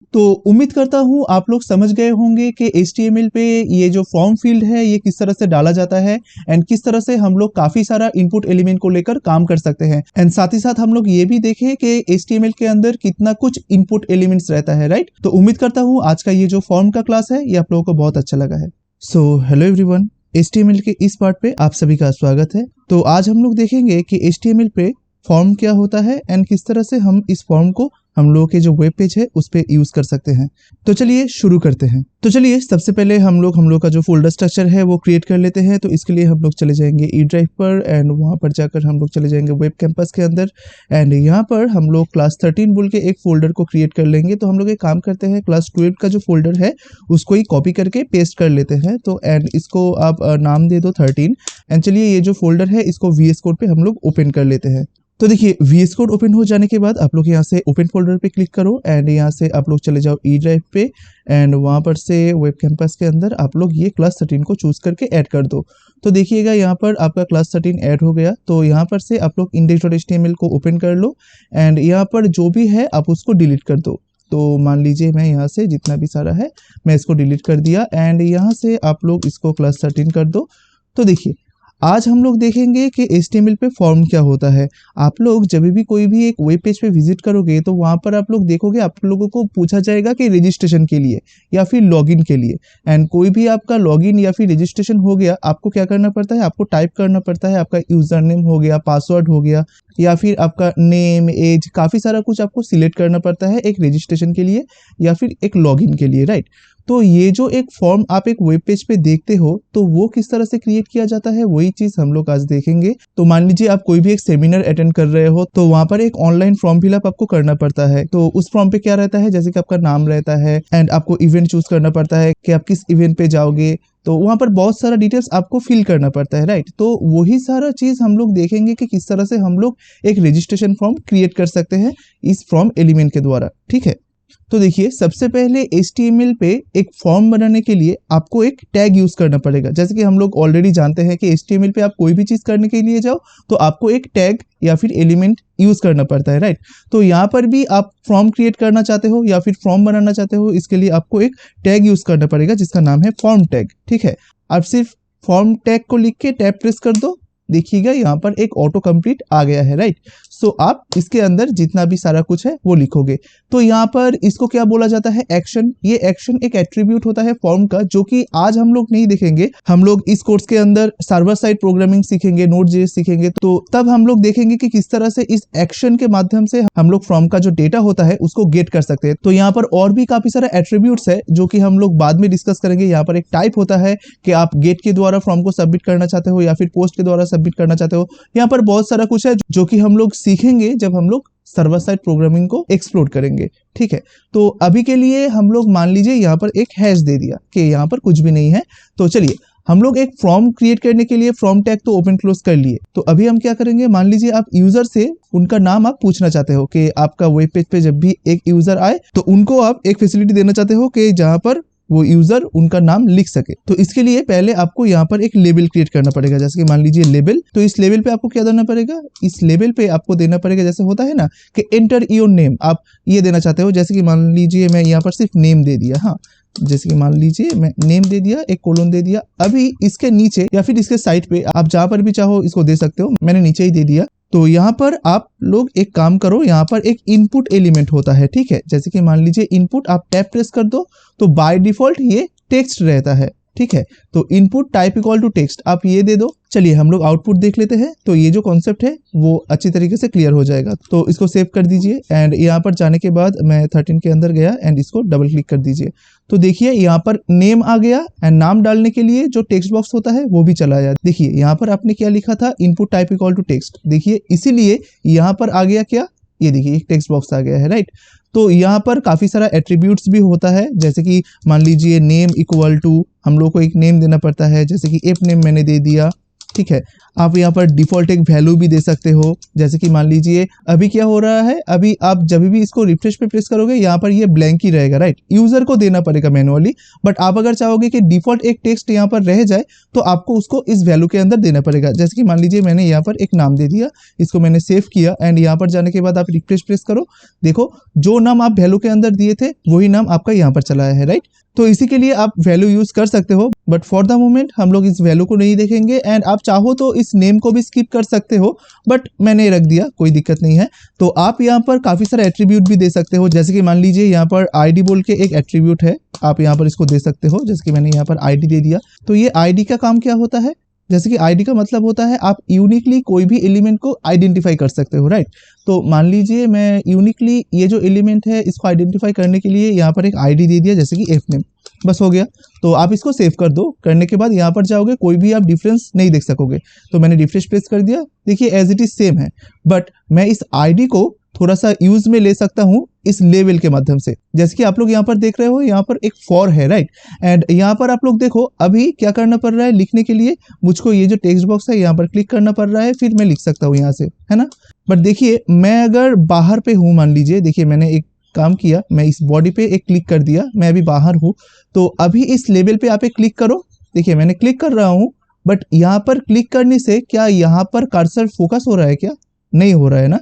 तो उम्मीद करता हूँ आप लोग समझ गए होंगे कि HTML पे ये जो फॉर्म फील्ड है ये किस तरह से डाला जाता है एंड किस तरह से हम लोग काफी सारा इनपुट एलिमेंट को लेकर काम कर सकते हैं एंड साथ ही साथ हम लोग ये भी देखें कि HTML के अंदर कितना कुछ इनपुट एलिमेंट्स रहता है, राइट। तो उम्मीद करता हूँ आज का ये जो फॉर्म का क्लास है ये आप लोगों को बहुत अच्छा लगा है। सो हेलो एवरीवन, HTML के इस पार्ट पे आप सभी का स्वागत है। तो आज हम लोग देखेंगे कि HTML पे फॉर्म क्या होता है एंड किस तरह से हम इस फॉर्म को हम लोगों के जो वेब पेज है उस पे यूज कर सकते हैं। तो चलिए शुरू करते हैं। तो चलिए सबसे पहले हम लोग का जो फोल्डर स्ट्रक्चर है वो क्रिएट कर लेते हैं। तो इसके लिए हम लोग चले जाएंगे ई ड्राइव पर एंड वहां पर जाकर हम लोग चले जाएंगे वेब कैंपस के अंदर एंड यहाँ पर हम लोग क्लास 13 बोल के एक फोल्डर को क्रिएट कर लेंगे। तो हम लोग एक काम करते हैं, क्लास 12 का जो फोल्डर है उसको ही कॉपी करके पेस्ट कर लेते हैं। तो एंड इसको आप नाम दे दो 13 एंड चलिए ये जो फोल्डर है इसको VS कोड पे हम लोग ओपन कर लेते हैं। तो देखिए VS कोड ओपन हो जाने के बाद आप लोग यहाँ से ओपन फोल्डर पे क्लिक करो एंड यहाँ से आप लोग चले जाओ ई ड्राइव पे एंड वहाँ पर से वेब कैंपस के अंदर आप लोग ये क्लास 13 को चूज करके ऐड कर दो। तो देखिएगा यहाँ पर आपका क्लास 13 ऐड हो गया। तो यहाँ पर से आप लोग index.html को ओपन कर लो एंड यहाँ पर जो भी है आप उसको डिलीट कर दो। तो मान लीजिए मैं यहाँ से जितना भी सारा है मैं इसको डिलीट कर दिया एंड यहाँ से आप लोग इसको क्लास 13 कर दो। तो देखिए आज हम लोग देखेंगे कि HTML पे फॉर्म क्या होता है। आप लोग जब भी कोई भी एक वेब पेज पे विजिट करोगे तो वहाँ पर आप लोग देखोगे आप लोगों को पूछा जाएगा कि रजिस्ट्रेशन के लिए या फिर लॉगिन के लिए एंड कोई भी आपका लॉगिन या फिर रजिस्ट्रेशन हो गया आपको क्या करना पड़ता है, आपको टाइप करना पड़ता है आपका यूजर नेम हो गया, पासवर्ड हो गया या फिर आपका नेम, एज, काफ़ी सारा कुछ आपको सिलेक्ट करना पड़ता है एक रजिस्ट्रेशन के लिए या फिर एक लॉगिन के लिए, राइट। तो ये जो एक फॉर्म आप एक वेब पेज पे देखते हो तो वो किस तरह से क्रिएट किया जाता है वही चीज हम लोग आज देखेंगे। तो मान लीजिए आप कोई भी एक सेमिनार अटेंड कर रहे हो तो वहां पर एक ऑनलाइन फॉर्म फिलअप आपको करना पड़ता है। तो उस फॉर्म पे क्या रहता है, जैसे कि आपका नाम रहता है एंड आपको इवेंट चूज करना पड़ता है कि आप किस इवेंट पे जाओगे। तो वहां पर बहुत सारा डिटेल्स आपको फिल करना पड़ता है, राइट। तो वही सारा चीज हम लोग देखेंगे कि किस तरह से हम लोग एक रजिस्ट्रेशन फॉर्म क्रिएट कर सकते हैं इस फॉर्म एलिमेंट के द्वारा, ठीक है। तो देखिए सबसे पहले HTML पे एक फॉर्म बनाने के लिए आपको एक टैग यूज करना पड़ेगा। जैसे कि हम लोग ऑलरेडी जानते हैं कि HTML पे आप कोई भी चीज करने के लिए जाओ तो आपको एक टैग या फिर एलिमेंट यूज करना पड़ता है, राइट। तो यहाँ पर भी आप फॉर्म क्रिएट करना चाहते हो या फिर फॉर्म बनाना चाहते हो, इसके लिए आपको एक टैग यूज करना पड़ेगा जिसका नाम है फॉर्म टैग, ठीक है। आप सिर्फ फॉर्म टैग को लिख के टैब प्रेस कर दो, देखिएगा यहाँ पर एक ऑटो कंप्लीट आ गया है, राइट। सो आप इसके अंदर जितना भी सारा कुछ है वो लिखोगे। तो यहाँ पर इसको क्या बोला जाता है, एक्शन। ये एक्शन एक एट्रीब्यूट होता है फॉर्म का जो कि आज हम लोग नहीं देखेंगे। हम लोग इस कोर्स के अंदर सर्वर साइड प्रोग्रामिंग सीखेंगे, Node.js सीखेंगे। तो तब हम लोग देखेंगे कि किस तरह से इस एक्शन के माध्यम से हम लोग फॉर्म का जो डेटा होता है उसको गेट कर सकते हैं। तो यहाँ पर और भी काफी सारा एट्रीब्यूट्स है जो कि हम लोग बाद में डिस्कस करेंगे। यहाँ पर एक टाइप होता है कि आप गेट के द्वारा फॉर्म को सबमिट करना चाहते हो या फिर पोस्ट के द्वारा सबमिट करना चाहते हो। यहाँ पर बहुत सारा कुछ है जो कि हम लोग सीखेंगे जब हम लोग सर्वर साइड प्रोग्रामिंग को एक्सप्लोर करेंगे, ठीक है। तो अभी के लिए हम लोग मान लीजिए यहाँ पर एक हैश दे दिया कि यहाँ पर कुछ भी नहीं है। तो चलिए हम लोग एक फॉर्म क्रिएट करने के लिए फॉर्म टैग तो ओपन क्लोज कर लिए। तो अभी हम क्या करेंगे, मान लीजिए आप यूजर से उनका नाम आप पूछना चाहते हो कि आपका वेब पेज पे जब भी एक यूजर आए तो उनको आप एक फैसिलिटी देना चाहते हो कि जहां पर वो यूजर उनका नाम लिख सके। तो इसके लिए पहले आपको यहाँ पर एक लेबल क्रिएट करना पड़ेगा, जैसे कि मान लीजिए लेबल। तो इस लेबल पे आपको क्या देना पड़ेगा, इस लेबल पे आपको देना पड़ेगा, जैसे होता है ना कि एंटर योर नेम, आप ये देना चाहते हो। जैसे कि मान लीजिए मैं यहाँ पर सिर्फ नेम दे दिया, हाँ, जैसे कि मान लीजिए मैं नेम दे दिया, एक कोलन दे दिया। अभी इसके नीचे या फिर इसके साइड पे आप जहां पर भी चाहो इसको दे सकते हो, मैंने नीचे ही दे दिया। तो यहाँ पर आप लोग एक काम करो, यहाँ पर एक इनपुट एलिमेंट होता है, ठीक है। जैसे कि मान लीजिए इनपुट आप टैब प्रेस कर दो तो बाय डिफॉल्ट ये टेक्स्ट रहता है, ठीक है। तो input type equal to text आप ये दे दो। चलिए हम लोग आउटपुट देख लेते हैं। तो ये जो कॉन्सेप्ट है वो अच्छी तरीके से क्लियर हो जाएगा। तो इसको सेव कर दीजिए एंड यहाँ पर जाने के बाद मैं 13 के अंदर गया एंड इसको डबल क्लिक कर दीजिए। तो देखिए यहाँ पर नेम आ गया एंड नाम डालने के लिए जो टेक्स्ट बॉक्स होता है वो भी चला आया। देखिए यहाँ पर आपने क्या लिखा था, input type equal to text. देखिए इसीलिए यहाँ पर आ गया क्या, ये देखिए एक टेक्स्ट बॉक्स आ गया है, राइट। तो यहाँ पर काफी सारा एट्रीब्यूट्स भी होता है, जैसे कि मान लीजिए नेम इक्वल टू, हम लोग को एक नेम देना पड़ता है, जैसे कि एप नेम मैंने दे दिया, ठीक है। आप यहाँ पर डिफॉल्ट एक वैल्यू भी दे सकते हो, जैसे कि मान लीजिए अभी क्या हो रहा है, अभी आप जब भी इसको रिफ्रेश पे प्रेस करोगे यहाँ पर ये ब्लैंक ही रहेगा, राइट। यूजर को देना पड़ेगा मैनुअली, बट आप अगर चाहोगे कि डिफॉल्ट एक टेक्स्ट यहाँ पर रह जाए तो आपको उसको इस वैल्यू के अंदर देना पड़ेगा। जैसे कि मान लीजिए मैंने यहाँ पर एक नाम दे दिया, इसको मैंने सेव किया एंड यहाँ पर जाने के बाद आप रिफ्रेश प्रेस करो, देखो जो नाम आप वैल्यू के अंदर दिए थे वही नाम आपका यहाँ पर चला है, राइट। तो इसी के लिए आप वैल्यू यूज कर सकते हो, बट फॉर द मोमेंट हम लोग इस वैल्यू को नहीं देखेंगे एंड आप चाहो तो इस नेम को भी स्किप कर सकते हो, बट मैंने रख दिया, कोई दिक्कत नहीं है। तो आप यहाँ पर काफी सारे एट्रीब्यूट भी दे सकते हो, जैसे कि मान लीजिए यहाँ पर आईडी बोल के एक एट्रीब्यूट है, आप यहाँ पर इसको दे सकते हो, जैसे कि मैंने यहाँ पर आईडी दे दिया। तो ये आईडी का काम क्या होता है, जैसे कि आईडी का मतलब होता है आप यूनिकली कोई भी एलिमेंट को आइडेंटिफाई कर सकते हो, राइट। तो मान लीजिए मैं यूनिकली ये जो एलिमेंट है इसको आइडेंटिफाई करने के लिए यहाँ पर एक आईडी दे दिया, जैसे कि एफ नेम, बस हो गया। तो आप इसको सेव कर दो, करने के बाद यहाँ पर जाओगे, कोई भी आप डिफरेंस नहीं देख सकोगे। तो मैंने रिफ्रेश प्रेस कर दिया, देखिए एज इट इज सेम है, बट मैं इस आईडी को थोड़ा सा यूज में ले सकता हूँ इस लेवल के माध्यम से। जैसे कि आप लोग यहाँ पर देख रहे हो, यहाँ पर एक फॉर है, राइट। एंड यहाँ पर आप लोग देखो अभी क्या करना पड़ रहा है, लिखने के लिए मुझको ये जो टेक्स्ट बॉक्स है यहाँ पर क्लिक करना पड़ रहा है, फिर मैं लिख सकता हूँ यहाँ से, है ना। बट देखिए मैं अगर बाहर पे हूँ, मान लीजिए, देखिए मैंने एक काम किया, मैं इस बॉडी पे एक क्लिक कर दिया, मैं अभी बाहर हूँ, तो अभी इस लेवल पे आप एक क्लिक करो, देखिए मैंने क्लिक कर रहा हूँ, बट यहाँ पर क्लिक करने से क्या यहाँ पर कर्सर फोकस हो रहा है, क्या नहीं हो रहा है ना।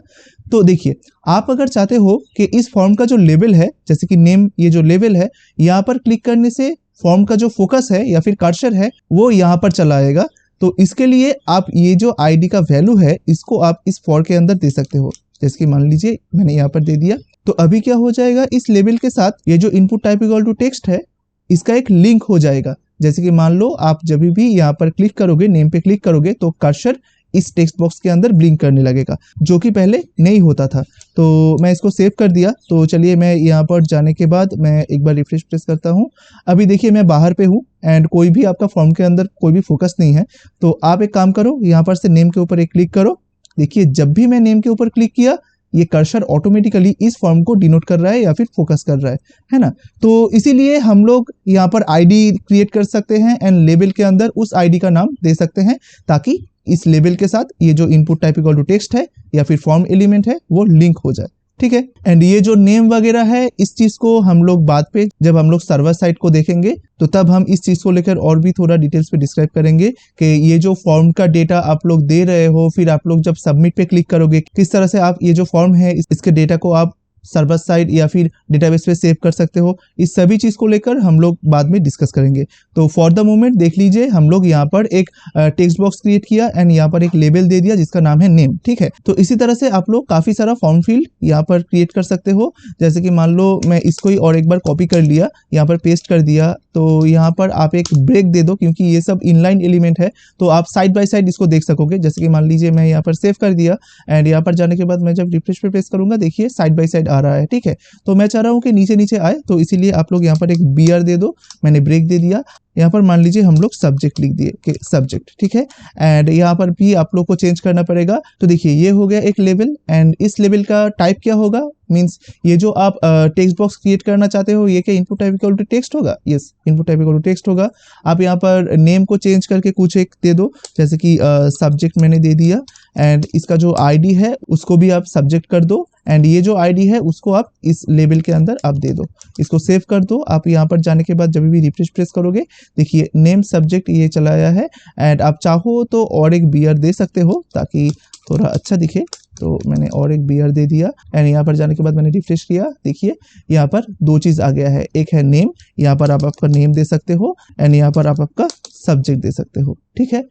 तो देखिए आप अगर चाहते हो कि इस फॉर्म का जो लेवल है, जैसे कि नेम, ये जो लेवल है, यहाँ पर क्लिक करने से फॉर्म का जो फोकस है या फिर कर्सर है वो यहाँ पर चला आएगा। तो इसके लिए आप ये जो आईडी का वैल्यू है इसको आप इस फॉर के अंदर दे सकते हो, जैसे कि मान लीजिए मैंने यहाँ पर दे दिया। तो अभी क्या हो जाएगा, इस लेवल के साथ ये जो input type equal to text है इसका एक लिंक हो जाएगा। जैसे कि मान लो आप जब भी यहाँ पर क्लिक करोगे, नेम पे क्लिक करोगे, तो कर्सर इस टेक्स्ट बॉक्स के अंदर ब्लिंक करने लगेगा, जो कि पहले नहीं होता था। तो मैं इसको सेव कर दिया। तो चलिए मैं यहाँ पर जाने के बाद मैं एक बार रिफ्रेश प्रेस करता हूँ। अभी देखिए मैं बाहर पे हूँ एंड कोई भी आपका फॉर्म के अंदर कोई भी फोकस नहीं है। तो आप एक काम करो, यहाँ पर से नेम के ऊपर एक क्लिक करो, देखिए जब भी मैं नेम के ऊपर क्लिक किया ये कर्सर ऑटोमेटिकली इस फॉर्म को डिनोट कर रहा है या फिर फोकस कर रहा है ना। तो इसीलिए हम लोग यहाँ पर आईडी क्रिएट कर सकते हैं एंड लेबल के अंदर उस आईडी का नाम दे सकते हैं, ताकि इस लेबल के साथ ये जो input type equal to text है या फिर फॉर्म एलिमेंट है वो लिंक हो जाए, ठीक है। एंड ये जो नेम वगैरह है इस चीज को हम लोग बाद पे जब हम लोग सर्वर साइड को देखेंगे तो तब हम इस चीज को लेकर और भी थोड़ा डिटेल्स पे डिस्क्राइब करेंगे कि ये जो फॉर्म का डेटा आप लोग दे रहे हो, फिर आप लोग जब सबमिट पे क्लिक करोगे किस तरह से आप ये जो फॉर्म है इसके डेटा को आप सर्वर साइड या फिर डेटाबेस पे सेव कर सकते हो। इस सभी चीज को लेकर हम लोग बाद में डिस्कस करेंगे। तो फॉर द मोमेंट देख लीजिए हम लोग यहाँ पर एक टेक्स्ट बॉक्स क्रिएट किया एंड यहाँ पर एक लेबल दे दिया जिसका नाम है नेम, ठीक है। तो इसी तरह से आप लोग काफी सारा फॉर्म फील्ड यहाँ पर क्रिएट कर सकते हो। जैसे कि मान लो मैं इसको ही और एक बार कॉपी कर लिया, यहाँ पर पेस्ट कर दिया, तो यहाँ पर आप एक ब्रेक दे दो क्योंकि ये सब इनलाइन एलिमेंट है, तो आप साइड बाय साइड इसको देख सकोगे। जैसे कि मान लीजिए मैं यहाँ पर सेव कर दिया एंड यहाँ पर जाने के बाद मैं जब रिफ्रेश पे प्रेस करूंगा देखिए साइड बाय साइड आ रहा है, ठीक है। तो मैं चाह रहा हूँ कि नीचे नीचे आए, तो इसीलिए आप लोग यहाँ पर एक बीआर दे दो, मैंने ब्रेक दे दिया। यहाँ पर मान लीजिए हम लोग सब्जेक्ट लिख दिए कि सब्जेक्ट, ठीक है। एंड यहाँ पर भी आप लोग को चेंज करना पड़ेगा। तो देखिए ये हो गया एक लेवल एंड इस लेवल का टाइप क्या होगा, मींस ये जो आप टेक्स्ट बॉक्स क्रिएट करना चाहते हो ये क्या input type equal to text होगा, yes input type equal to text होगा। आप यहाँ पर नेम को चेंज करके कुछ एक दे दो, जैसे कि सब्जेक्ट मैंने दे दिया एंड इसका जो आईडी है उसको भी आप सब्जेक्ट कर दो एंड ये जो आईडी है उसको आप इस लेबल के अंदर आप दे दो। इसको सेव कर दो। आप यहाँ पर जाने के बाद जब भी रिफ्रेश प्रेस करोगे देखिए नेम सब्जेक्ट ये चला आया है एंड आप चाहो तो और एक बीआर दे सकते हो ताकि थोड़ा अच्छा दिखे। तो मैंने और एक बीआर दे दिया एंड यहाँ पर जाने के बाद मैंने रिफ्रेश किया, देखिए यहाँ पर दो चीज आ गया है, एक है नेम, यहाँ पर आप आपका नेम दे सकते हो एंड यहाँ पर आप आपका सब्जेक्ट दे सकते हो, ठीक है।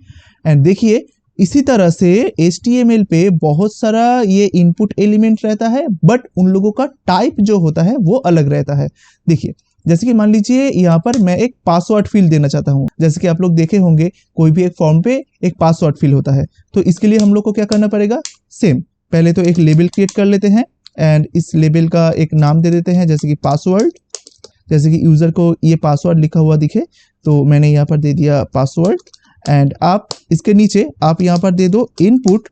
एंड देखिए इसी तरह से HTML पे बहुत सारा ये इनपुट एलिमेंट रहता है, बट उन लोगों का टाइप जो होता है वो अलग रहता है। देखिए जैसे कि मान लीजिए यहाँ पर मैं एक पासवर्ड फील्ड देना चाहता हूँ, जैसे कि आप लोग देखे होंगे कोई भी एक फॉर्म पे एक पासवर्ड फील्ड होता है। तो इसके लिए हम लोग को क्या करना पड़ेगा, सेम पहले तो एक लेबल क्रिएट कर लेते हैं एंड इस लेबल का एक नाम दे देते हैं, जैसे कि पासवर्ड। जैसे कि यूजर को ये पासवर्ड लिखा हुआ दिखे तो मैंने यहाँ पर दे दिया पासवर्ड एंड आप इसके नीचे आप यहाँ पर दे दो इनपुट,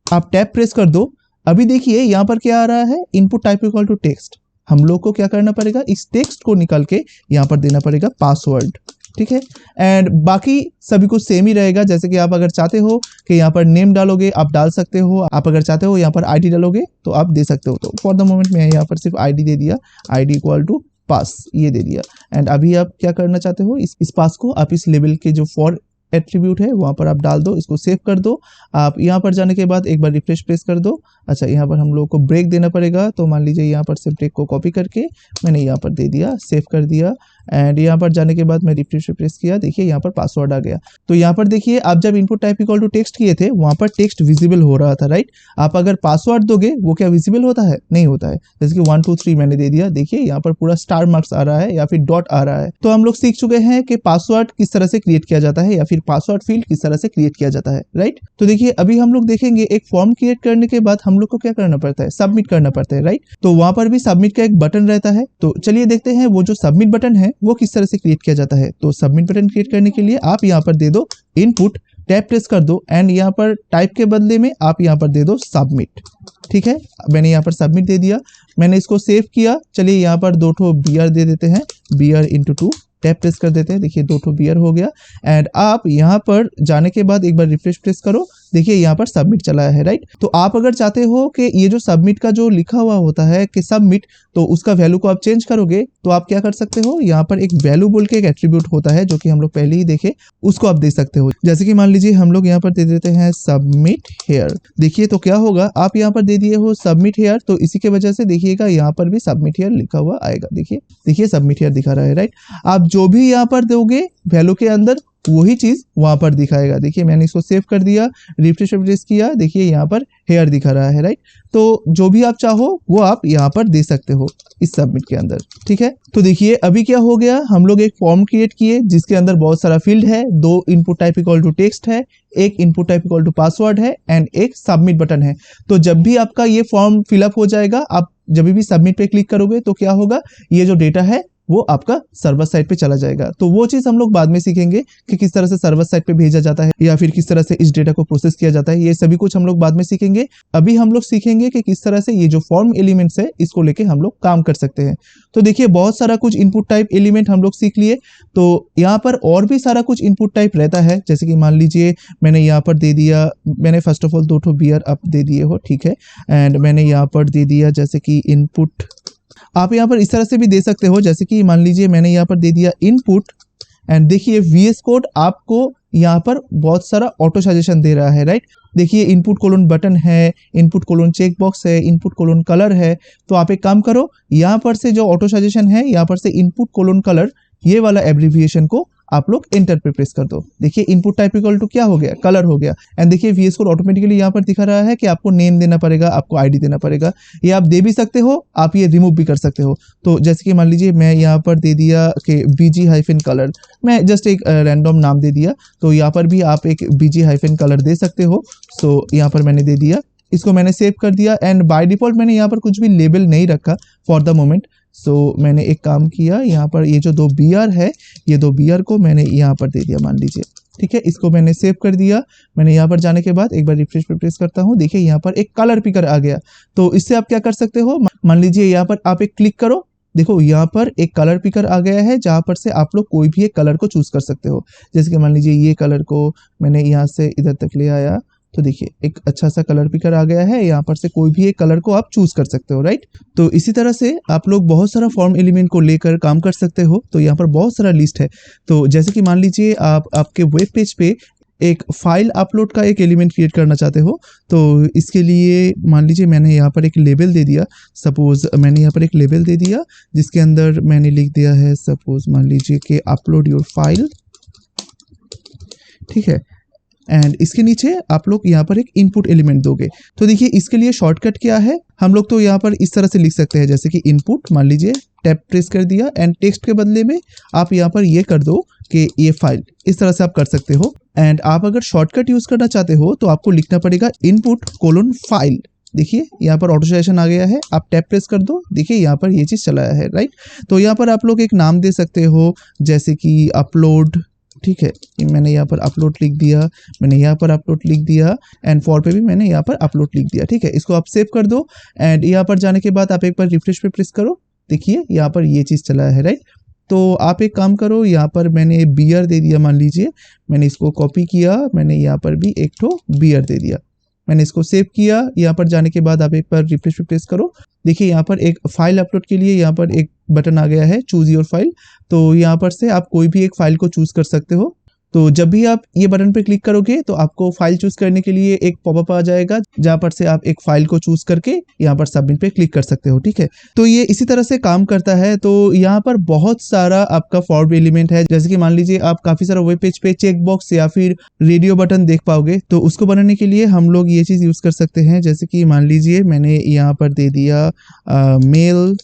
आप टैब प्रेस कर दो। अभी देखिए यहाँ पर क्या आ रहा है, input type equal to text. हम लोग को क्या करना पड़ेगा, इस टेक्स्ट को निकाल के यहाँ पर देना पड़ेगा पासवर्ड, ठीक है। एंड बाकी सभी कुछ सेम ही रहेगा, जैसे कि आप अगर चाहते हो कि यहाँ पर नेम डालोगे आप डाल सकते हो, आप अगर चाहते हो यहाँ पर आईडी डालोगे तो आप दे सकते हो। तो फॉर द मोमेंट मैं यहाँ पर सिर्फ आईडी दे दिया, आईडी इक्वल टू पास ये दे दिया। एंड अभी आप क्या करना चाहते हो, इस पास को आप इस लेवल के जो फॉर एट्रीब्यूट है वहां पर आप डाल दो, इसको सेव कर दो। आप यहाँ पर जाने के बाद एक बार रिफ्रेश प्रेस कर दो। अच्छा, यहाँ पर हम लोगों को ब्रेक देना पड़ेगा, तो मान लीजिए यहाँ पर से ब्रेक को कॉपी करके मैंने यहाँ पर दे दिया, सेव कर दिया। एंड यहाँ पर जाने के बाद मैं रिफ्रेश प्रेस किया, देखिए यहाँ पर पासवर्ड आ गया। तो यहाँ पर देखिए आप जब input type equal to text किए थे वहां पर टेक्स्ट विजिबल हो रहा था, राइट। आप अगर पासवर्ड दोगे वो क्या विजिबल होता है? नहीं होता है। जैसे कि 1 2 3 मैंने दे दिया, देखिए यहाँ पर पूरा स्टार मार्क्स आ रहा है या फिर डॉट आ रहा है। तो हम लोग सीख चुके हैं कि पासवर्ड किस तरह से क्रिएट किया जाता है या फिर पासवर्ड फील्ड किस तरह से क्रिएट किया जाता है, राइट। तो देखिए अभी हम लोग देखेंगे एक फॉर्म क्रिएट करने के बाद हम लोग को क्या करना पड़ता है, सबमिट करना पड़ता है, राइट। तो वहां पर भी सबमिट का एक बटन रहता है। तो चलिए देखते हैं वो जो सबमिट बटन है वो किस तरह से क्रिएट किया जाता है। तो सबमिट बटन क्रिएट करने के लिए आप यहाँ पर दे दो इनपुट, टैब प्रेस कर दो एंड यहाँ पर टाइप के बदले में आप यहाँ पर दे दो सबमिट। ठीक है, मैंने यहाँ पर सबमिट दे दिया, मैंने इसको सेव किया। चलिए यहाँ पर 2 ठो बियर दे देते हैं, बियर इंटू 2, टैब प्रेस कर देते हैं, देखिए 2 ठो बियर हो गया। एंड आप यहाँ पर जाने के बाद एक बार रिफ्रेश प्रेस करो, देखिए यहाँ पर सबमिट चला है, राइट। तो आप अगर चाहते हो कि ये जो सबमिट का जो लिखा हुआ होता है कि सबमिट, तो उसका वैल्यू को आप चेंज करोगे तो आप क्या कर सकते हो, यहाँ पर एक वैल्यू बोल के एक एट्रीब्यूट होता है जो कि हम लोग पहले ही देखे, उसको आप दे सकते हो। जैसे कि मान लीजिए हम लोग यहाँ पर दे देते हैं सबमिट हेयर, देखिए तो क्या होगा, आप यहाँ पर दे दिए हो सबमिट हेयर, तो इसी के वजह से देखिएगा यहाँ पर भी सबमिट हेयर लिखा हुआ आएगा, देखिए सबमिट हेयर दिखा रहा है, राइट। आप जो भी यहाँ पर दोगे वैल्यू के अंदर वही चीज वहां पर दिखाएगा। देखिए मैंने इसको सेव कर दिया, रिफ्रेश प्रेस किया, देखिए यहाँ पर हेयर दिखा रहा है, राइट। तो जो भी आप चाहो वो आप यहाँ पर दे सकते हो इस सबमिट के अंदर, ठीक है। तो देखिए अभी क्या हो गया, हम लोग एक फॉर्म क्रिएट किए जिसके अंदर बहुत सारा फील्ड है, 2 input type equal to text है, एक input type equal to password है एंड एक सबमिट बटन है। तो जब भी आपका ये फॉर्म फिलअप हो जाएगा, आप जब भी सबमिट पे क्लिक करोगे तो क्या होगा, ये जो डेटा है वो आपका सर्वर साइड पे चला जाएगा। तो वो चीज हम लोग बाद में सीखेंगे कि किस तरह से सर्वर साइड पे भेजा जाता है या फिर किस तरह से इस डेटा को प्रोसेस किया जाता है, ये सभी कुछ हम लोग बाद में सीखेंगे। अभी हम लोग सीखेंगे कि किस तरह से ये जो फॉर्म एलिमेंट्स है इसको लेके हम लोग काम कर सकते हैं। तो देखिए बहुत सारा कुछ इनपुट टाइप एलिमेंट हम लोग सीख लिए। तो यहाँ पर और भी सारा कुछ इनपुट टाइप रहता है, जैसे कि मान लीजिए मैंने यहाँ पर दे दिया, मैंने फर्स्ट ऑफ ऑल 2 ठो बियर आप दे दिए हो, ठीक है। एंड मैंने यहाँ पर दे दिया जैसे कि इनपुट, आप यहाँ पर इस तरह से भी दे सकते हो, जैसे कि मान लीजिए मैंने यहाँ पर दे दिया इनपुट एंड देखिए VS कोड आपको यहाँ पर बहुत सारा ऑटो सजेशन दे रहा है, राइट। देखिए इनपुट कोलोन बटन है, इनपुट कोलोन चेक बॉक्स है, इनपुट कोलोन कलर है। तो आप एक काम करो, यहाँ पर से जो ऑटो सजेशन है यहाँ पर से इनपुट कोलोन कलर ये वाला एब्रिविएशन को आप लोग एंटर पे प्रेस कर दो। देखिए इनपुट टाइप इक्वल टू क्या हो गया, कलर हो गया। एंड देखिए VS कोड ऑटोमेटिकली यहाँ पर दिखा रहा है कि आपको नेम देना पड़ेगा, आपको आईडी देना पड़ेगा। ये आप दे भी सकते हो, आप ये रिमूव भी कर सकते हो। तो जैसे कि मान लीजिए मैं यहाँ पर दे दिया कि BG-कलर, मैं जस्ट एक रैंडम नाम दे दिया। तो यहाँ पर भी आप एक BG-कलर दे सकते हो। सो यहाँ पर मैंने दे दिया, इसको मैंने सेव कर दिया। एंड बाय डिफॉल्ट मैंने यहाँ पर कुछ भी लेबल नहीं रखा फॉर द मोमेंट। सो मैंने एक काम किया, यहाँ पर ये जो 2 बियर है, ये 2 बियर को मैंने यहाँ पर दे दिया मान लीजिए, ठीक है। इसको मैंने सेव कर दिया। मैंने यहाँ पर जाने के बाद एक बार रिफ्रेश पे प्रेस करता हूँ, देखिए यहाँ पर एक कलर पिकर आ गया। तो इससे आप क्या कर सकते हो, मान लीजिए यहाँ पर आप एक क्लिक करो, देखो यहाँ पर एक कलर पिकर आ गया है जहाँ पर से आप लोग कोई भी एक कलर को चूज कर सकते हो। जैसे कि मान लीजिए ये कलर को मैंने यहाँ से इधर तक ले आया, तो देखिए एक अच्छा सा कलर पिकर आ गया है, यहाँ पर से कोई भी एक कलर को आप चूज कर सकते हो, राइट। तो इसी तरह से आप लोग बहुत सारा फॉर्म एलिमेंट को लेकर काम कर सकते हो। तो यहाँ पर बहुत सारा लिस्ट है। तो जैसे कि मान लीजिए आप आपके वेब पेज पे एक फाइल अपलोड का एक एलिमेंट क्रिएट करना चाहते हो, तो इसके लिए मान लीजिए मैंने यहाँ पर एक लेबल दे दिया। सपोज मैंने यहाँ पर एक लेबल दे दिया जिसके अंदर मैंने लिख दिया है, सपोज मान लीजिए कि अपलोड योर फाइल, ठीक है। एंड इसके नीचे आप लोग यहाँ पर एक इनपुट एलिमेंट दोगे। तो देखिए इसके लिए शॉर्टकट क्या है, हम लोग तो यहाँ पर इस तरह से लिख सकते हैं, जैसे कि इनपुट मान लीजिए टैब प्रेस कर दिया एंड टेक्स्ट के बदले में आप यहाँ पर ये कर दो कि ये फाइल, इस तरह से आप कर सकते हो। एंड आप अगर शॉर्टकट यूज करना चाहते हो तो आपको लिखना पड़ेगा इनपुट कोलोन फाइल। देखिए यहाँ पर ऑटो सजेशन आ गया है, आप टैब प्रेस कर दो, देखिए यहाँ पर ये चीज चलाया है, राइट। तो यहाँ पर आप लोग एक नाम दे सकते हो, जैसे कि अपलोड, ठीक है। मैंने यहाँ पर अपलोड लिख दिया, मैंने यहाँ पर अपलोड लिख दिया एंड फॉर पे भी मैंने यहाँ पर अपलोड लिख दिया, ठीक है। इसको आप सेव कर दो एंड यहाँ पर जाने के बाद आप एक बार रिफ्रेश पे प्रेस करो, देखिए यहाँ पर ये चीज चला है, राइट। तो आप एक काम करो, यहाँ पर मैंने बियर दे दिया, मान लीजिए मैंने इसको कॉपी किया, मैंने यहाँ पर भी एक ठो बियर दे दिया, मैंने इसको सेव किया। यहाँ पर जाने के बाद आप एक बार रिफ्रेश करो, देखिए यहाँ पर एक फाइल अपलोड के लिए यहाँ पर एक बटन आ गया है, चूज योर फाइल। तो यहाँ पर से आप कोई भी एक फाइल को चूज कर सकते हो। तो जब भी आप ये बटन पे क्लिक करोगे तो आपको फाइल चूज करने के लिए एक पॉपअप आ जाएगा, जहां पर से आप एक फाइल को चूज करके यहाँ पर सबमिट पे क्लिक कर सकते हो, ठीक है। तो ये इसी तरह से काम करता है। तो यहाँ पर बहुत सारा आपका फॉर्म एलिमेंट है, जैसे कि मान लीजिए आप काफी सारा वेब पेज पे चेक बॉक्स या फिर रेडियो बटन देख पाओगे। तो उसको बनाने के लिए हम लोग ये चीज यूज कर सकते हैं, जैसे कि मान लीजिए मैंने यहाँ पर दे दिया मेल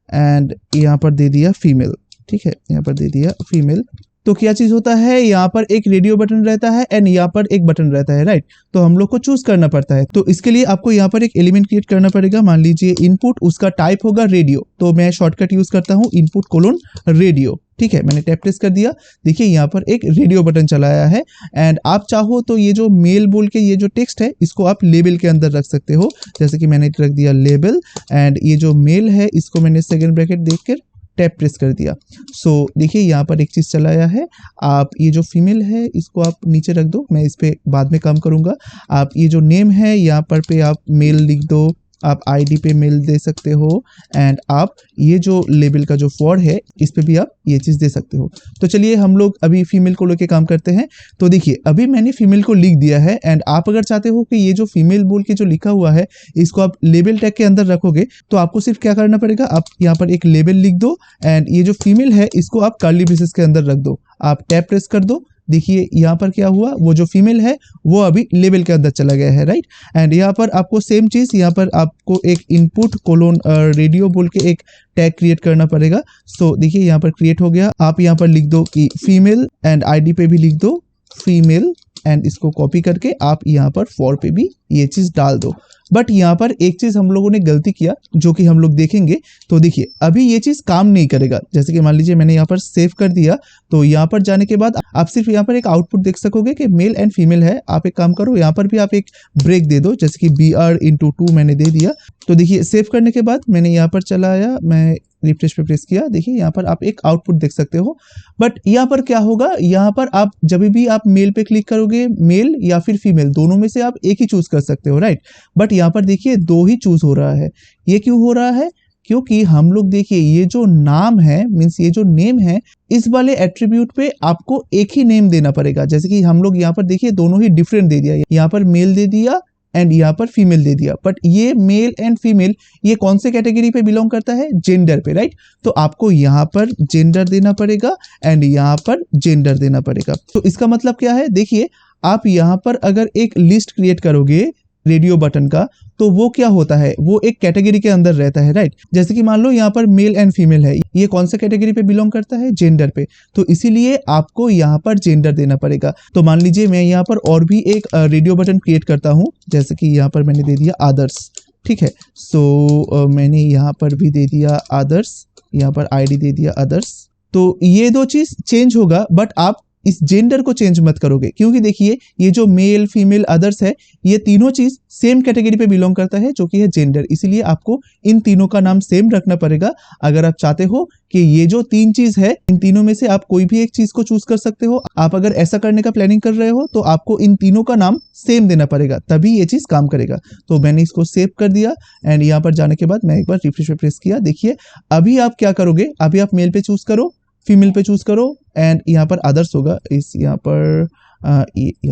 एंड यहाँ पर दे दिया फीमेल, ठीक है, यहाँ पर दे दिया फीमेल। तो क्या चीज होता है, यहाँ पर एक रेडियो बटन रहता है एंड यहाँ पर एक बटन रहता है, राइट। तो हम लोग को चूज करना पड़ता है। तो इसके लिए आपको यहाँ पर एक एलिमेंट क्रिएट करना पड़ेगा। मान लीजिए इनपुट, उसका टाइप होगा रेडियो, तो मैं शॉर्टकट यूज करता हूँ इनपुट कोलोन रेडियो, ठीक है। मैंने टैप प्रेस कर दिया, देखिए यहाँ पर एक रेडियो बटन चला आया है। एंड आप चाहो तो ये जो मेल बोल के ये जो टेक्स्ट है इसको आप लेबल के अंदर रख सकते हो, जैसे कि मैंने रख दिया लेबल। एंड ये जो मेल है इसको मैंने सेकंड ब्रैकेट देकर टैप प्रेस कर दिया। सो देखिए यहाँ पर एक चीज चला आया है। आप ये जो फीमेल है इसको आप नीचे रख दो, मैं इस पे बाद में काम करूंगा। आप ये जो नेम है यहाँ पर पे आप मेल लिख दो, आप आईडी पे मेल दे सकते हो। एंड आप ये जो लेबल का जो फॉर है इस पे भी आप ये चीज दे सकते हो। तो चलिए हम लोग अभी फीमेल को लेके काम करते हैं। तो देखिए अभी मैंने फीमेल को लिख दिया है। एंड आप अगर चाहते हो कि ये जो फीमेल बोल के जो लिखा हुआ है इसको आप लेबल टैग के अंदर रखोगे, तो आपको सिर्फ क्या करना पड़ेगा, आप यहाँ पर एक लेबल लिख दो एंड ये जो फीमेल है इसको आप कर्ली ब्रेसेस के अंदर रख दो। आप टैप प्रेस कर दो, देखिए यहाँ पर क्या हुआ, वो जो फीमेल है वो अभी लेबल के अंदर चला गया है, राइट। एंड यहाँ पर आपको सेम चीज, यहाँ पर आपको एक इनपुट कोलोन रेडियो बोल के एक टैग क्रिएट करना पड़ेगा। सो देखिए यहाँ पर क्रिएट हो गया। आप यहाँ पर लिख दो कि फीमेल एंड आईडी पे भी लिख दो फीमेल एंड इसको कॉपी करके आप यहाँ पर फॉर पे भी ये चीज डाल दो। बट यहाँ पर एक चीज हम लोगों ने गलती किया जो कि हम लोग देखेंगे। तो देखिए अभी ये चीज काम नहीं करेगा। जैसे कि मान लीजिए मैंने यहाँ पर सेव कर दिया, तो यहाँ पर जाने के बाद आप सिर्फ यहाँ पर एक आउटपुट देख सकोगे कि मेल एंड फीमेल है। आप एक काम करो, यहाँ पर भी आप एक ब्रेक दे दो, जैसे कि BR/2 मैंने दे दिया। तो देखिए सेव करने के बाद मैंने यहाँ पर चला आया, मैं रिफ्रेश पे प्रेस किया, देखिए यहाँ पर आप एक आउटपुट देख सकते हो। बट यहाँ पर क्या होगा, यहाँ पर आप जब भी आप मेल पे क्लिक करोगे, मेल या फिर फीमेल दोनों में से आप एक ही चूज कर सकते हो, राइट। बट यहाँ पर देखिए दो ही चूज हो रहा है। ये क्यों हो रहा है, क्योंकि हम लोग देखिए ये जो नाम है मीन्स ये जो नेम है, इस वाले एट्रीब्यूट पे आपको एक ही नेम देना पड़ेगा। जैसे कि हम लोग यहाँ पर देखिए दोनों ही डिफरेंट दे दिया, यहाँ पर मेल दे दिया एंड यहाँ पर फीमेल दे दिया। बट ये मेल एंड फीमेल ये कौन से कैटेगरी पे बिलोंग करता है, जेंडर पे, राइट। तो आपको यहाँ पर जेंडर देना पड़ेगा एंड यहाँ पर जेंडर देना पड़ेगा। तो इसका मतलब क्या है, देखिए आप यहाँ पर अगर एक लिस्ट क्रिएट करोगे रेडियो बटन का, तो वो क्या होता है, वो एक कैटेगरी के अंदर रहता है, राइट। जैसे कि मान लो यहाँ पर मेल एंड फीमेल है, ये कौन सा कैटेगरी पे बिलोंग करता है, जेंडर पे। तो इसीलिए आपको यहाँ पर जेंडर देना पड़ेगा। तो मान लीजिए मैं यहाँ पर और भी एक रेडियो बटन क्रिएट करता हूँ, जैसे कि यहाँ पर मैंने दे दिया आदर्श, ठीक है। सो मैंने यहाँ पर भी दे दिया आदर्श, यहाँ पर आईडी दे दिया आदर्श। तो ये दो चीज चेंज होगा, बट आप इस जेंडर को चेंज मत करोगे, क्योंकि देखिए ये जो मेल फीमेल अदर्स है ये तीनों चीज सेम कैटेगरी पे बिलोंग करता है, जो कि है जेंडर। इसीलिए आपको इन तीनों का नाम सेम रखना पड़ेगा। अगर आप चाहते हो कि ये जो तीन चीज है इन तीनों में से आप कोई भी एक चीज को चूज कर सकते हो, आप अगर ऐसा करने का प्लानिंग कर रहे हो तो आपको इन तीनों का नाम सेम देना पड़ेगा, तभी ये चीज काम करेगा। तो मैंने इसको सेव कर दिया एंड यहाँ पर जाने के बाद मैं एक बार रिफ्रेश पे प्रेस किया। देखिए अभी आप क्या करोगे, अभी आप मेल पे चूज करो, फीमेल पे चूज करो एंड यहाँ पर अदर्स होगा, इस यहाँ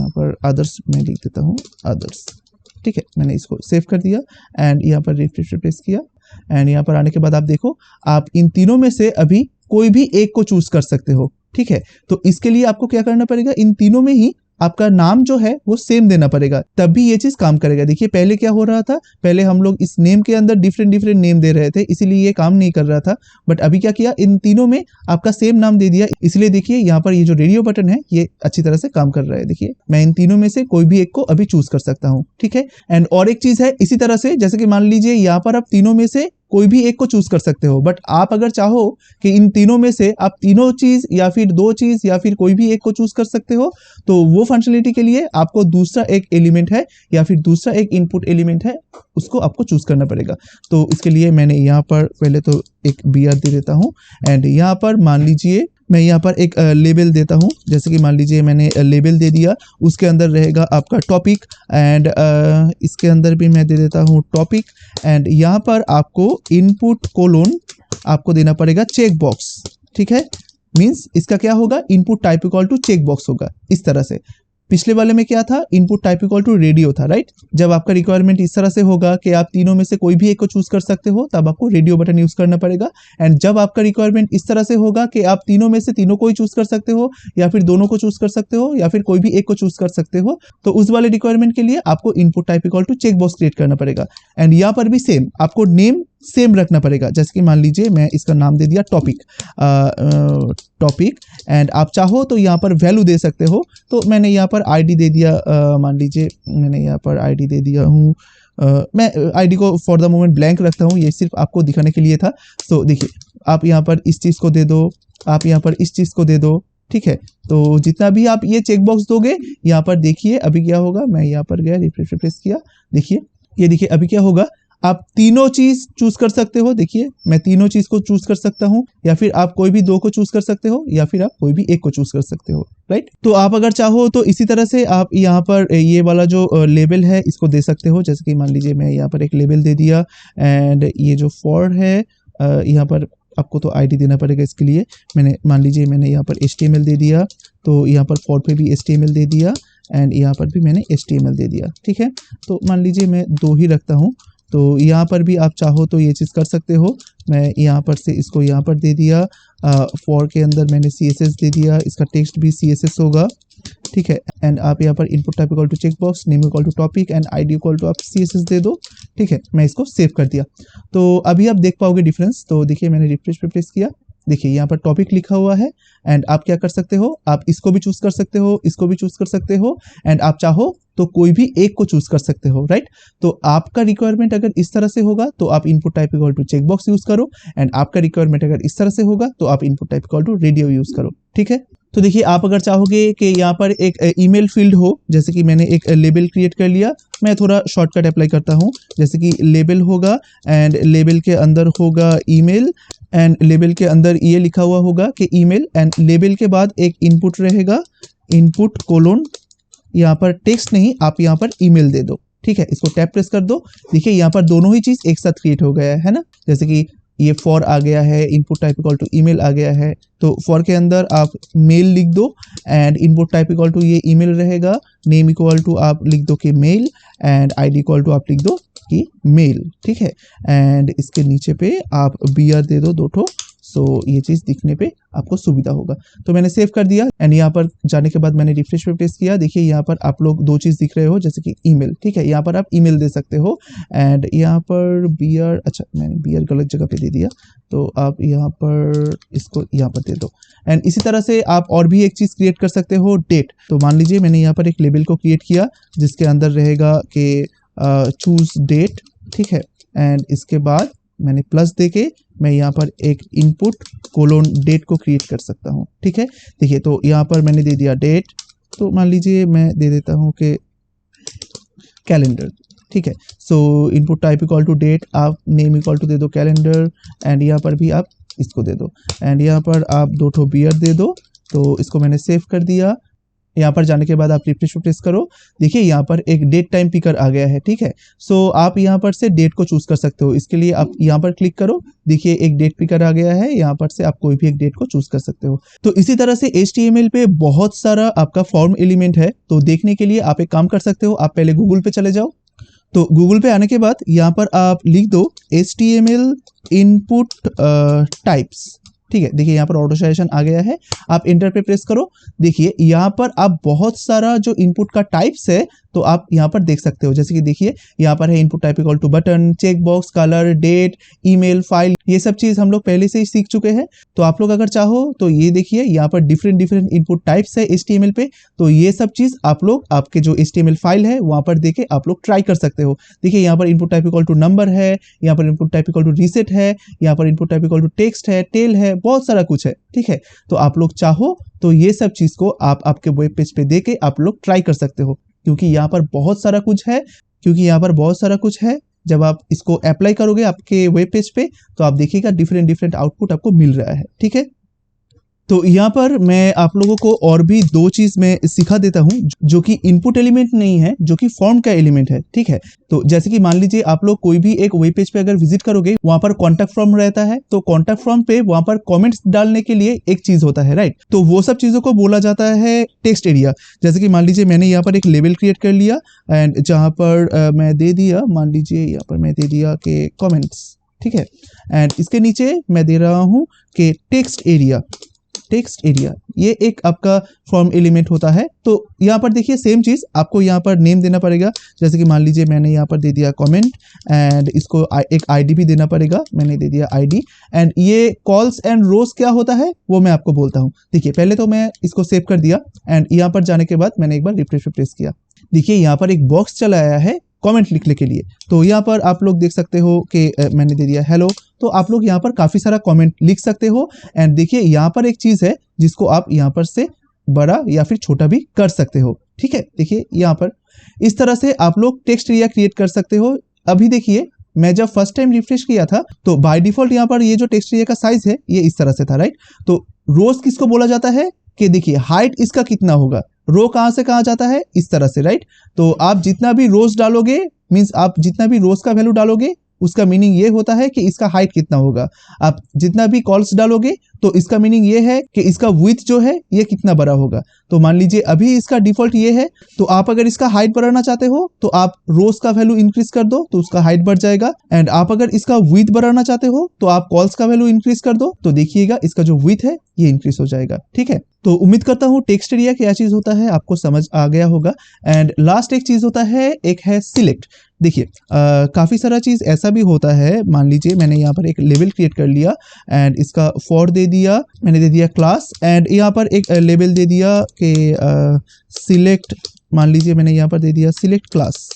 पर अदर्स मैं लिख देता हूँ अदर्स, ठीक है। मैंने इसको सेव कर दिया एंड यहाँ पर रिफ्रेश प्रेस किया एंड यहाँ पर आने के बाद आप देखो आप इन तीनों में से अभी कोई भी एक को चूज कर सकते हो, ठीक है। तो इसके लिए आपको क्या करना पड़ेगा, इन तीनों में ही आपका नाम जो है वो सेम देना पड़ेगा, तब भी ये चीज काम करेगा। देखिए पहले क्या हो रहा था, पहले हम लोग इस नेम के अंदर डिफरेंट नेम दे रहे थे, इसीलिए ये काम नहीं कर रहा था। बट अभी क्या किया, इन तीनों में आपका सेम नाम दे दिया, इसलिए देखिए यहाँ पर ये जो रेडियो बटन है ये अच्छी तरह से काम कर रहा है। देखिए मैं इन तीनों में से कोई भी एक को अभी चूज कर सकता हूँ, ठीक है। एंड और एक चीज है इसी तरह से, जैसे कि मान लीजिए यहाँ पर आप तीनों में से कोई भी एक को चूज कर सकते हो। बट आप अगर चाहो कि इन तीनों में से आप तीनों चीज या फिर दो चीज या फिर कोई भी एक को चूज कर सकते हो, तो वो फंक्शनलिटी के लिए आपको दूसरा एक एलिमेंट है या फिर दूसरा एक इनपुट एलिमेंट है, उसको आपको चूज करना पड़ेगा। तो इसके लिए मैंने यहाँ पर पहले तो एक BR दे देता हूँ एंड यहाँ पर मान लीजिए मैं यहाँ पर एक लेबल देता हूँ। जैसे कि मान लीजिए मैंने लेबल दे दिया, उसके अंदर रहेगा आपका टॉपिक एंड इसके अंदर भी मैं दे देता हूँ टॉपिक एंड यहाँ पर आपको इनपुट कोलोन आपको देना पड़ेगा चेक बॉक्स। ठीक है, मीन्स इसका क्या होगा, input type equal to check box होगा इस तरह से। पिछले वाले में क्या था, input type equal to radio था, राइट। जब आपका रिक्वायरमेंट इस तरह से होगा कि आप तीनों में से कोई भी एक को चूज कर सकते हो, तब आपको रेडियो बटन यूज करना पड़ेगा। एंड जब आपका रिक्वायरमेंट इस तरह से होगा कि आप तीनों में से तीनों को ही चूज कर सकते हो या फिर दोनों को चूज कर सकते हो या फिर कोई भी एक को चूज कर सकते हो, तो उस वाले रिक्वायरमेंट के लिए आपको input type equal to check box create करना पड़ेगा। एंड यहाँ पर भी सेम आपको नेम सेम रखना पड़ेगा। जैसे कि मान लीजिए मैं इसका नाम दे दिया टॉपिक एंड आप चाहो तो यहाँ पर वैल्यू दे सकते हो। तो मैंने यहाँ पर आईडी दे दिया, मान लीजिए मैंने यहाँ पर आईडी दे दिया हूँ, मैं आईडी को फॉर द मोमेंट ब्लैंक रखता हूँ, ये सिर्फ आपको दिखाने के लिए था। तो देखिए आप यहाँ पर इस चीज़ को दे दो, आप यहाँ पर इस चीज़ को दे दो, ठीक है। तो जितना भी आप ये चेक बॉक्स दोगे, यहाँ पर देखिए अभी क्या होगा, मैं यहाँ पर गया रिफ्रेश किया, देखिए ये देखिए अभी क्या होगा, आप तीनों चीज चूज कर सकते हो। देखिए मैं तीनों चीज को चूज कर सकता हूं या फिर आप कोई भी दो को चूज कर सकते हो या फिर आप कोई भी एक को चूज कर सकते हो, राइट। तो आप अगर चाहो तो इसी तरह से आप यहाँ पर ये वाला जो लेबल है इसको दे सकते हो। जैसे कि मान लीजिए मैं यहाँ पर एक लेबल दे दिया एंड ये जो फॉर है यहाँ पर आपको तो आईडी देना पड़ेगा। इसके लिए मैंने मान लीजिए मैंने यहाँ पर HTML दे दिया, तो यहाँ पर फॉर पे भी HTML दे दिया एंड यहाँ पर भी मैंने HTML दे दिया, ठीक है। तो मान लीजिए मैं दो ही रखता हूँ, तो यहाँ पर भी आप चाहो तो ये चीज़ कर सकते हो। मैं यहाँ पर से इसको यहाँ पर दे दिया, फॉर के अंदर मैंने CSS दे दिया, इसका टेक्स्ट भी CSS होगा, ठीक है। एंड आप यहाँ पर input type equal to check box, name equal to topic and ID equal to आप CSS दे दो, ठीक है। मैं इसको सेव कर दिया, तो अभी आप देख पाओगे डिफरेंस। तो देखिए मैंने रिफ्रेश किया, देखिए यहाँ पर टॉपिक लिखा हुआ है एंड आप क्या कर सकते हो, आप इसको भी चूज कर सकते हो, इसको भी चूज कर सकते हो एंड आप चाहो तो कोई भी एक को चूज कर सकते हो, राइट। तो आपका रिक्वायरमेंट अगर इस तरह से होगा तो आप input type equal to check box use करो एंड आपका रिक्वायरमेंट अगर इस तरह से होगा तो आप input type equal to radio use करो, ठीक है। तो देखिए आप अगर चाहोगे कि यहाँ पर एक ईमेल फील्ड हो, जैसे कि मैंने एक लेबल क्रिएट कर लिया, मैं थोड़ा शॉर्टकट अप्लाई करता हूँ। जैसे कि लेबल होगा एंड लेबल के अंदर होगा ईमेल एंड लेबल के अंदर ये लिखा हुआ होगा कि ईमेल एंड लेबल के बाद एक इनपुट रहेगा, इनपुट कोलोन, यहाँ पर टेक्स्ट नहीं, आप यहाँ पर ईमेल दे दो, ठीक है। इसको टैप प्रेस कर दो, देखिए यहाँ पर दोनों ही चीज एक साथ क्रिएट हो गया है ना। जैसे कि ये फॉर आ गया है, input type equal to email आ गया है। तो फॉर के अंदर आप मेल लिख दो and input type equal to ये ईमेल रहेगा, नेम इक्वल टू आप लिख दो कि mail and ID equal to आप लिख दो कि मेल, ठीक है। एंड इसके नीचे पे आप BR दे दो दो ठो, सो ये चीज दिखने पे आपको सुविधा होगा। तो मैंने सेव कर दिया एंड यहाँ पर जाने के बाद मैंने रिफ्रेश किया, देखिए यहाँ पर आप लोग दो चीज दिख रहे हो, जैसे कि ईमेल, ठीक है। यहाँ पर आप ईमेल दे सकते हो एंड यहाँ पर BR, अच्छा मैंने BR गलत जगह पे दे दिया, तो आप यहाँ पर इसको यहाँ पर दे दो। एंड इसी तरह से आप और भी एक चीज क्रिएट कर सकते हो, डेट। तो मान लीजिए मैंने यहाँ पर एक लेबल को क्रिएट किया जिसके अंदर रहेगा कि चूज डेट, ठीक है। एंड इसके बाद मैंने प्लस देके मैं यहाँ पर एक इनपुट कोलोन डेट को क्रिएट कर सकता हूँ, ठीक है। देखिए तो यहाँ पर मैंने दे दिया डेट, तो मान लीजिए मैं दे देता हूँ कि कैलेंडर, ठीक है। So input type equal to date, आप नेम इक्वल टू दे दो कैलेंडर एंड यहाँ पर भी आप इसको दे दो एंड यहाँ पर आप दो ठो BR दे दो। तो इसको मैंने सेव कर दिया, यहाँ पर जाने के बाद आप रिफ्रेश करो, देखिए यहाँ पर एक डेट टाइम पिकर आ गया है, ठीक है। सो आप यहाँ पर से डेट को चूज कर सकते हो। इसके लिए आप यहाँ पर क्लिक करो, देखिए एक डेट पिकर आ गया है, यहाँ पर से आप कोई भी एक डेट को चूज कर सकते हो। तो इसी तरह से HTML पे बहुत सारा आपका फॉर्म एलिमेंट है। तो देखने के लिए आप एक काम कर सकते हो, आप पहले गूगल पे चले जाओ। तो गूगल पे आने के बाद यहाँ पर आप लिख दो HTML इनपुट टाइप्स, ठीक है। देखिए यहाँ पर ऑटो सजेशन आ गया है, आप एंटर पे प्रेस करो। देखिए यहाँ पर आप बहुत सारा जो इनपुट का टाइप्स है, तो आप यहाँ पर देख सकते हो। जैसे कि देखिए यहाँ पर है input type equal to button, check box, colour, date, email, file, ये सब चीज हम लोग पहले से ही सीख चुके हैं। तो आप लोग अगर चाहो तो ये देखिए यहाँ पर डिफरेंट डिफरेंट इनपुट टाइप्स है HTML पे। तो ये सब चीज आप लोग आपके जो HTML फाइल है वहां पर देके आप लोग ट्राई कर सकते हो। देखिए यहाँ पर input type equal to number है, यहाँ पर input type equal to reset है, यहाँ पर input type equal to text है, टेल है, बहुत सारा कुछ है, ठीक है। तो आप लोग चाहो तो ये सब चीज को आप आपके वेब पेज पे देके आप लोग ट्राई कर सकते हो, क्योंकि यहाँ पर बहुत सारा कुछ है। जब आप इसको अप्लाई करोगे आपके वेब पेज पे तो आप देखिएगा डिफरेंट डिफरेंट आउटपुट आपको मिल रहा है, ठीक है। तो यहाँ पर मैं आप लोगों को और भी दो चीज मैं सिखा देता हूँ जो कि इनपुट एलिमेंट नहीं है, जो कि फॉर्म का एलिमेंट है, ठीक है। तो जैसे कि मान लीजिए आप लोग कोई भी एक वेब पेज पे अगर विजिट करोगे, वहां पर कॉन्टैक्ट फॉर्म रहता है। तो कॉन्टैक्ट फॉर्म पे वहां पर कमेंट्स डालने के लिए एक चीज होता है, राइट। तो वो सब चीजों को बोला जाता है टेक्स्ट एरिया। जैसे कि मान लीजिए मैंने यहाँ पर एक लेबल क्रिएट कर लिया एंड जहां पर मैं दे दिया, मान लीजिए यहाँ पर मैं दे दिया कि कॉमेंट्स, ठीक है। एंड इसके नीचे मैं दे रहा हूँ कि टेक्स्ट एरिया, ये एक आपका फॉर्म एलिमेंट होता है। तो यहाँ पर देखिए सेम चीज आपको यहाँ पर नेम देना पड़ेगा। जैसे कि मान लीजिए मैंने यहाँ पर दे दिया कमेंट एंड इसको एक आईडी भी देना पड़ेगा, मैंने दे दिया आईडी। एंड ये कॉल्स एंड रोज क्या होता है वो मैं आपको बोलता हूँ। देखिए पहले तो मैं इसको सेव कर दिया एंड यहाँ पर जाने के बाद मैंने एक बार रिफ्रेश किया। देखिए यहाँ पर एक बॉक्स चला आया है कमेंट लिखने के लिए। तो यहाँ पर आप लोग देख सकते हो कि मैंने दे दिया हेलो। तो आप लोग यहाँ पर काफी सारा कमेंट लिख सकते हो। एंड देखिए यहाँ पर एक चीज है जिसको आप यहाँ पर से बड़ा या फिर छोटा भी कर सकते हो, ठीक है। देखिए यहाँ पर इस तरह से आप लोग टेक्स्ट एरिया क्रिएट कर सकते हो। अभी देखिए मैं जब फर्स्ट टाइम रिफ्रेश किया था तो बाय डिफॉल्ट यहाँ पर ये जो टेक्स्ट एरिया का साइज है ये इस तरह से था, राइट। तो रोज किसको बोला जाता है कि देखिए हाइट इसका कितना होगा, रो कहां से कहां जाता है, इस तरह से, राइट। तो आप जितना भी रोज डालोगे, मींस आप जितना भी रोज का वैल्यू डालोगे उसका मीनिंग ये होता है कि इसका हाइट कितना होगा। आप जितना भी कॉल्स डालोगे तो इसका मीनिंग ये है कि इसका विड्थ जो है ये कितना बड़ा होगा। तो मान लीजिए अभी इसका डिफॉल्ट ये है, तो आप अगर इसका हाइट बढ़ाना चाहते हो तो आप रोज का वैल्यू इंक्रीज कर दो तो उसका हाइट बढ़ जाएगा। एंड आप अगर इसका विड्थ बढ़ाना चाहते हो तो आप कॉल्स का वैल्यू इंक्रीज कर दो तो देखिएगा इसका जो विड्थ है ये इंक्रीज हो जाएगा, ठीक है। तो उम्मीद करता हूँ टेक्स्ट एरिया क्या चीज होता है आपको समझ आ गया होगा। एंड लास्ट एक चीज होता है, एक है सिलेक्ट। देखिए काफी सारा चीज ऐसा भी होता है। मान लीजिए मैंने यहाँ पर एक लेबल क्रिएट कर लिया एंड इसका फॉर दे दिया, मैंने दे दिया क्लास एंड यहाँ पर एक लेबल दे दिया कि सिलेक्ट, मान लीजिए मैंने यहाँ पर दे दिया सिलेक्ट क्लास,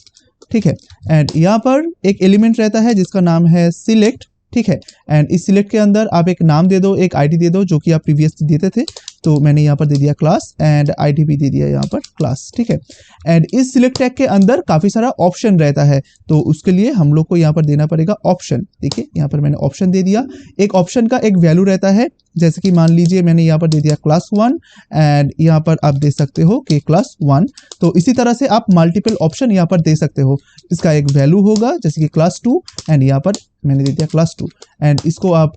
ठीक है। एंड यहाँ पर एक एलिमेंट रहता है जिसका नाम है सिलेक्ट, ठीक है। एंड इस सिलेक्ट के अंदर आप एक नाम दे दो, एक आईडी दे दो जो कि आप प्रीवियस देते थे। तो मैंने यहाँ पर दे दिया क्लास एंड आईडी भी दे दिया यहाँ पर क्लास, ठीक है। एंड इस सिलेक्ट टैग के अंदर काफी सारा ऑप्शन रहता है, तो उसके लिए हम लोग को यहाँ पर देना पड़ेगा ऑप्शन। देखिए यहाँ पर मैंने ऑप्शन दे दिया। एक ऑप्शन का एक वैल्यू रहता है, जैसे कि मान लीजिए मैंने यहाँ पर दे दिया क्लास 1 एंड यहाँ पर आप दे सकते हो कि क्लास 1। तो इसी तरह से आप मल्टीपल ऑप्शन यहाँ पर दे सकते हो। इसका एक वैल्यू होगा जैसे कि क्लास 2 एंड यहाँ पर मैंने दे दिया क्लास 2 एंड इसको आप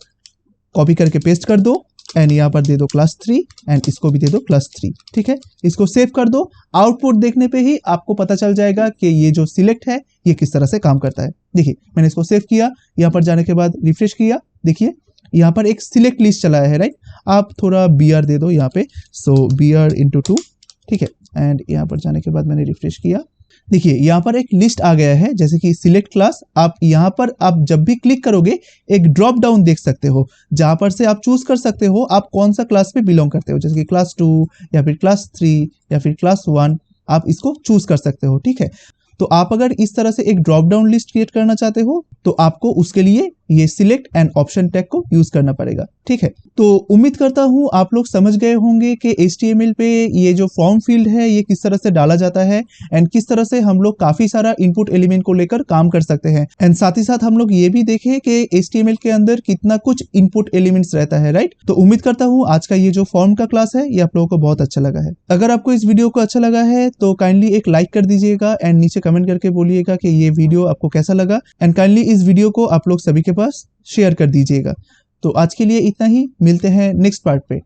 कॉपी करके पेस्ट कर दो एंड यहाँ पर दे दो क्लास 3 एंड इसको भी दे दो क्लास 3, ठीक है। इसको सेव कर दो। आउटपुट देखने पे ही आपको पता चल जाएगा कि ये जो सिलेक्ट है ये किस तरह से काम करता है। देखिए मैंने इसको सेव किया, यहाँ पर जाने के बाद रिफ्रेश किया, देखिए यहाँ पर एक सिलेक्ट लिस्ट चला है, राइट। आप थोड़ा BR दे दो यहाँ पे, सो BR into 2, ठीक है। एंड यहाँ पर जाने के बाद मैंने रिफ्रेश किया, देखिए यहाँ पर एक लिस्ट आ गया है जैसे कि सिलेक्ट क्लास। आप यहाँ पर आप जब भी क्लिक करोगे एक ड्रॉप डाउन देख सकते हो जहां पर से आप चूज कर सकते हो आप कौन सा क्लास पे बिलोंग करते हो, जैसे कि क्लास 2 या फिर क्लास 3 या फिर क्लास 1, आप इसको चूज कर सकते हो, ठीक है। तो आप अगर इस तरह से एक ड्रॉप डाउन लिस्ट क्रिएट करना चाहते हो तो आपको उसके लिए ये सिलेक्ट एंड ऑप्शन टैग को यूज करना पड़ेगा, ठीक है। तो उम्मीद करता हूं आप लोग समझ गए होंगे कि HTML पे ये जो फॉर्म फील्ड है ये किस तरह से डाला जाता है एंड किस तरह से हम लोग काफी सारा इनपुट एलिमेंट को लेकर काम कर सकते हैं। एंड साथ ही साथ हम लोग ये भी देखें कि HTML के अंदर कितना कुछ इनपुट एलिमेंट्स रहता है, राइट। तो उम्मीद करता हूँ आज का ये जो फॉर्म का क्लास है ये आप लोगों को बहुत अच्छा लगा है। अगर आपको इस वीडियो को अच्छा लगा है तो काइंडली एक लाइक कर दीजिएगा एंड नीचे कमेंट करके बोलिएगा कि ये वीडियो आपको कैसा लगा एंड काइंडली इस वीडियो को आप लोग सभी के पास शेयर कर दीजिएगा। तो आज के लिए इतना ही, मिलते हैं नेक्स्ट पार्ट पे।